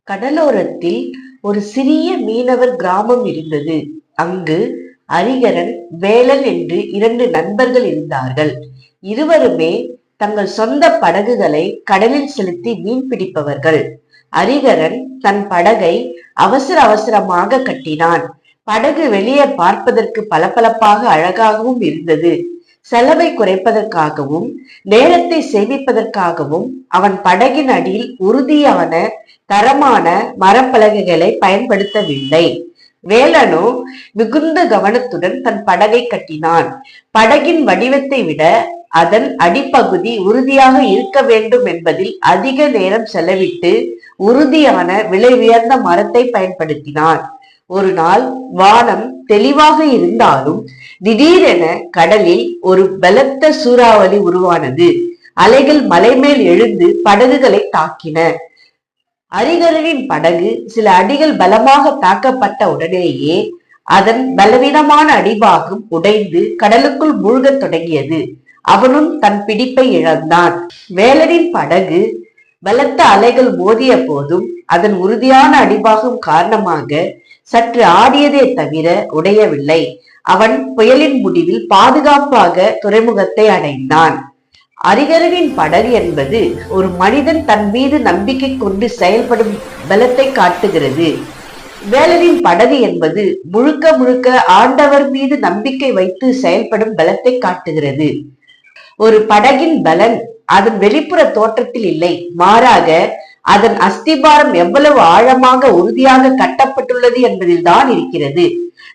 கடலோரத்தில் ஒரு சிறிய மீனவர் கிராமம் இருந்தது. அங்கு அரிகரன், வேலன் என்று 2 நண்பர்கள் இருந்தார்கள். இருவருமே தங்கள் சொந்த படகுகளை கடலில் செலுத்தி மீன் பிடிப்பவர்கள். அரிகரன் தன் படகை அவசர அவசரமாக கட்டினான். படகு வெளியே பார்ப்பதற்கு பளபளப்பாக அழகாகவும் இருந்தது. செலவை குறைப்பதற்காகவும் நேரத்தை சேமிப்பதற்காகவும் அவன் படகின் அடியில் உறுதியான தரமான மரப்பலகைகளை பயன்படுத்தவில்லை. வேலனோ மிகுந்த கவனத்துடன் தன் படகை கட்டினான். படகின் வடிவத்தை விட அதன் அடிப்பகுதி உறுதியாக இருக்க வேண்டும் என்பதில் அதிக நேரம் செலவிட்டு உறுதியான விலை உயர்ந்த மரத்தை பயன்படுத்தினான். ஒரு நாள் வானம் தெளிவாக இருந்தாலும் திடீரென கடலில் ஒரு பலத்த சூறாவளி உருவானது. அலைகள் மலை மேல் எழுந்து படகுகளை தாக்கின. அரிகரனின் படகு சில அடிகள் பலமாக தாக்கப்பட்ட உடனேயே அதன் பலவீனமான அடிபாகம் உடைந்து கடலுக்குள் மூழ்கத் தொடங்கியது. அவனும் தன் பிடிப்பை இழந்தான். வேலனின் படகு பலத்த அலைகள் மோதிய போதும் அதன் உறுதியான அடிபாகம் காரணமாக சற்று ஆடியதே தவிர உடையவில்லை. அவன் புயலின் முடிவில் பாதுகாப்பாக துறைமுகத்தை அடைந்தான். அரிகரனின் படகு என்பது ஒரு மனிதன் தன் மீது நம்பிக்கை கொண்டு செயல்படும் பலத்தை காட்டுகிறது. வேலனின் படகு என்பது முழுக்க முழுக்க ஆண்டவர் மீது நம்பிக்கை வைத்து செயல்படும் பலத்தை காட்டுகிறது. ஒரு படகின் பலன் அதன் வெளிப்புற தோற்றத்தில் இல்லை, மாறாக அதன் அஸ்திபாரம் எவ்வளவு ஆழமாக உறுதியாக கட்டப்பட்டுள்ளது என்பதில் தான் இருக்கிறது.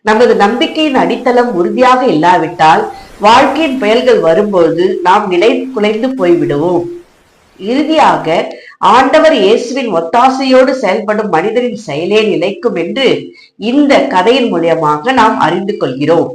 நமது நம்பிக்கையின் அடித்தளம் உறுதியாக இல்லாவிட்டால் வாழ்க்கையின் புயல்கள் வரும்போது நாம் நிலை குலைந்து போய்விடுவோம். இறுதியாக ஆண்டவர் இயேசுவின் ஒத்தாசையோடு செயல்படும் மனிதனின் செயலே நிலைக்கும் என்று இந்த கதையின் மூலமாக நாம் அறிந்து கொள்கிறோம்.